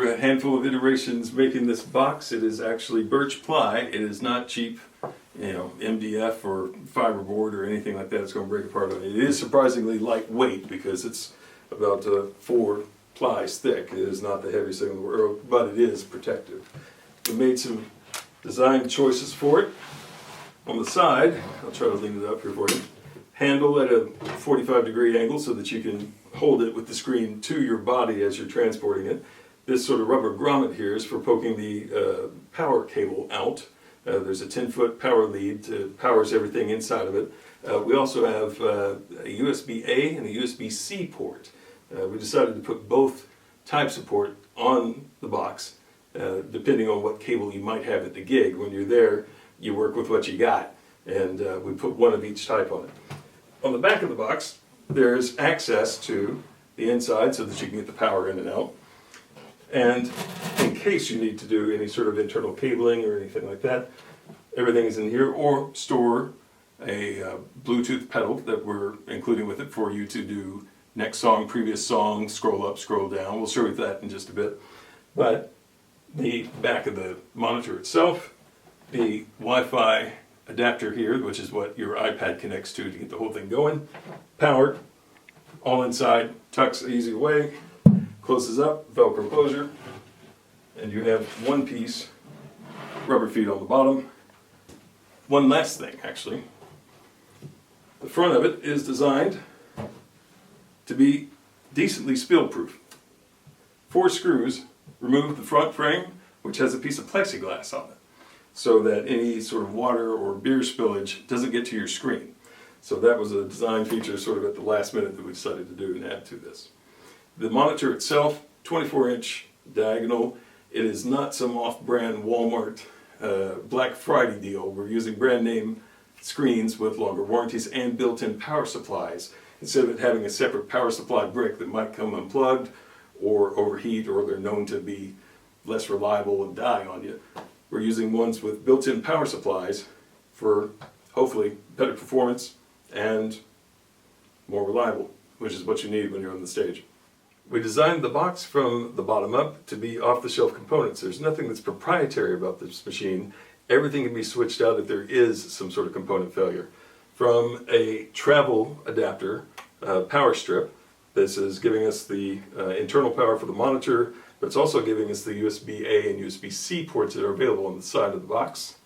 through a handful of iterations making this box. It is actually birch ply. It is not cheap, MDF or fiberboard or anything like that. It's going to break apart on it. It is surprisingly lightweight because it's about 4 plies thick. It is not the heaviest thing in the world, but it is protective. We made some design choices for it. On the side, I'll try to lean it up here for you. Handle at a 45-degree angle so that you can hold it with the screen to your body as you're transporting it. This sort of rubber grommet here is for poking the power cable out. There's a 10-foot power lead that powers everything inside of it. We also have a USB-A and a USB-C port. We decided to put both types of port on the box, depending on what cable you might have at the gig. When you're there, you work with what you got, and we put one of each type on it. On the back of the box, there's access to the inside so that you can get the power in and out. And in case you need to do any sort of internal cabling or anything like that, everything is in here, or store a Bluetooth pedal that we're including with it for you to do next song, previous song, scroll up, scroll down. We'll show you that in just a bit. But the back of the monitor itself, the Wi-Fi adapter here, which is what your iPad connects to get the whole thing going, powered, all inside, tucks easy away, closes up, Velcro closure, and you have one piece, rubber feet on the bottom. One last thing, actually. The front of it is designed to be decently spill-proof. 4 screws remove the front frame, which has a piece of plexiglass on it, so that any sort of water or beer spillage doesn't get to your screen. So that was a design feature sort of at the last minute that we decided to do and add to this. The monitor itself, 24-inch diagonal. It is not some off-brand Walmart Black Friday deal. We're using brand name screens with longer warranties and built-in power supplies, instead of it having a separate power supply brick that might come unplugged or overheat, or they're known to be less reliable and die on you. We're using ones with built-in power supplies for hopefully better performance and more reliable, which is what you need when you're on the stage. We designed the box from the bottom up to be off-the-shelf components. There's nothing that's proprietary about this machine. Everything can be switched out if there is some sort of component failure. From a travel adapter, power strip, this is giving us the internal power for the monitor, but it's also giving us the USB-A and USB-C ports that are available on the side of the box.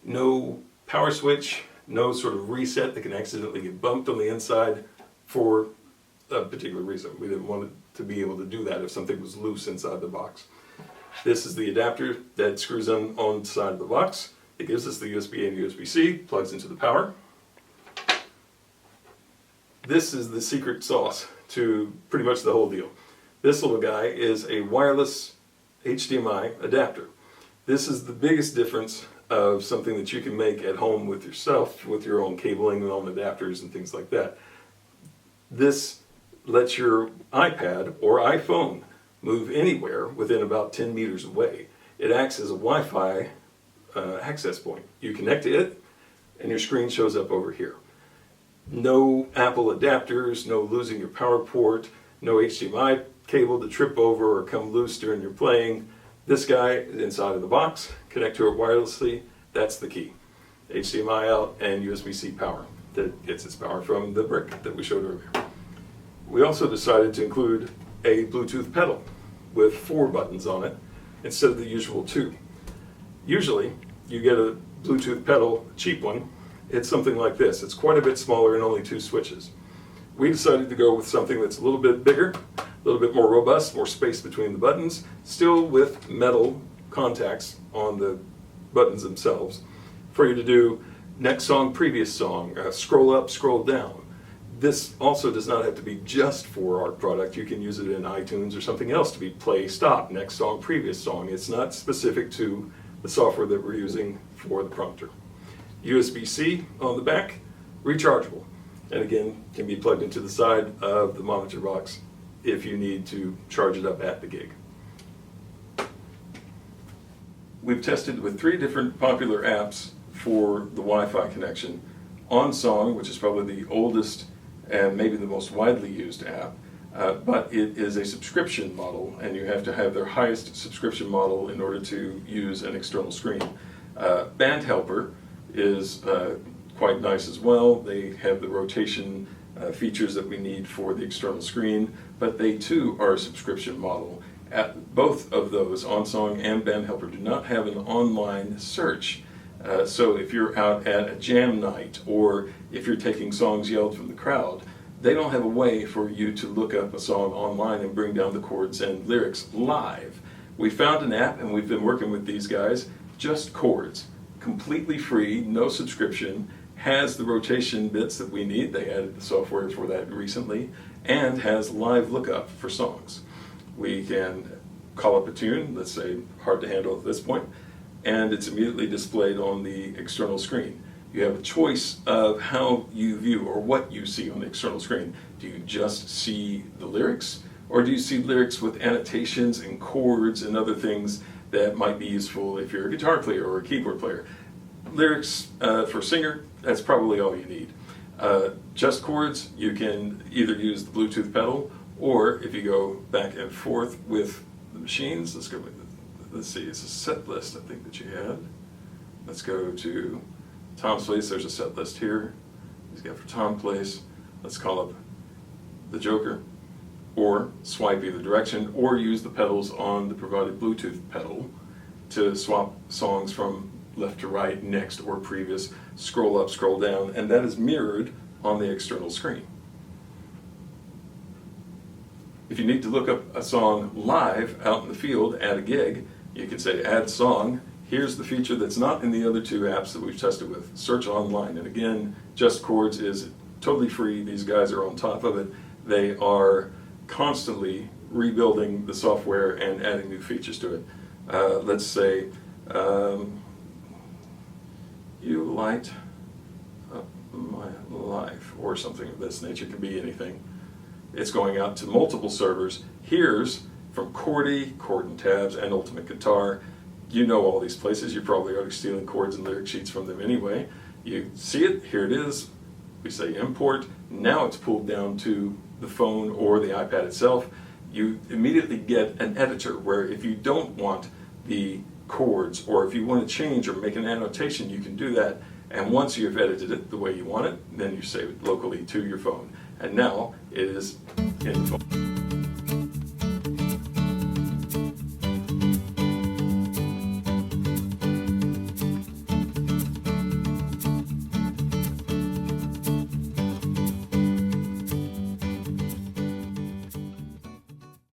No power switch, no sort of reset that can accidentally get bumped on the inside for a particular reason. We didn't want it to be able to do that if something was loose inside the box. This is the adapter that screws on the side of the box. It gives us the USB-A and USB-C, plugs into the power. This is the secret sauce to pretty much the whole deal. This little guy is a wireless HDMI adapter. This is the biggest difference of something that you can make at home with yourself, with your own cabling and own adapters and things like that. This lets your iPad or iPhone move anywhere within about 10 meters away. It acts as a Wi-Fi access point. You connect to it and your screen shows up over here. No Apple adapters, no losing your power port, no HDMI cable to trip over or come loose during your playing. This guy is inside of the box, connect to it wirelessly, that's the key. HDMI out and USB-C power that gets its power from the brick that we showed earlier. We also decided to include a Bluetooth pedal with 4 buttons on it instead of the usual 2. Usually you get a Bluetooth pedal, a cheap one, it's something like this. It's quite a bit smaller and only 2 switches. We decided to go with something that's a little bit bigger, a little bit more robust, more space between the buttons, still with metal contacts on the buttons themselves, for you to do next song, previous song, scroll up, scroll down. This also does not have to be just for our product. You can use it in iTunes or something else to be play, stop, next song, previous song. It's not specific to the software that we're using for the prompter. USB-C on the back, rechargeable, and again can be plugged into the side of the monitor box if you need to charge it up at the gig. We've tested with 3 different popular apps for the Wi-Fi connection. OnSong, which is probably the oldest and maybe the most widely used app, but it is a subscription model, and you have to have their highest subscription model in order to use an external screen. Band Helper is quite nice as well. They have the rotation features that we need for the external screen, but they too are a subscription model. Both of those, OnSong and Band Helper, do not have an online search. So if you're out at a jam night, or if you're taking songs yelled from the crowd, they don't have a way for you to look up a song online and bring down the chords and lyrics live. We found an app, and we've been working with these guys, Just Chords, completely free, no subscription, has the rotation bits that we need. They added the software for that recently, and has live lookup for songs. We can call up a tune, let's say Hard to Handle at this point, and it's immediately displayed on the external screen. You have a choice of how you view or what you see on the external screen. Do you just see the lyrics, or do you see lyrics with annotations and chords and other things that might be useful if you're a guitar player or a keyboard player? Lyrics for a singer, that's probably all you need. Just Chords, you can either use the Bluetooth pedal, or if you go back and forth with the machines, let's see, it's a set list I think that you had. Let's go to Tom's Place. There's a set list here. He's got for Tom's Place. Let's call up the Joker, or swipe either direction, or use the pedals on the provided Bluetooth pedal to swap songs from left to right, next or previous, scroll up, scroll down, and that is mirrored on the external screen. If you need to look up a song live out in the field at a gig, you can say add song. Here's the feature that's not in the other two apps that we've tested with. Search online, and again, Just Chords is totally free. These guys are on top of it. They are constantly rebuilding the software and adding new features to it. Let's say you light up my life, or something of this nature. It can be anything. It's going out to multiple servers. Here's from Chordy, Chord and Tabs, and Ultimate Guitar. You know all these places. You're probably already stealing chords and lyric sheets from them anyway. You see it, here it is. We say import. Now it's pulled down to the phone or the iPad itself. You immediately get an editor where if you don't want the chords, or if you want to change or make an annotation, you can do that. And once you've edited it the way you want it, then you save it locally to your phone. And now it is in the phone.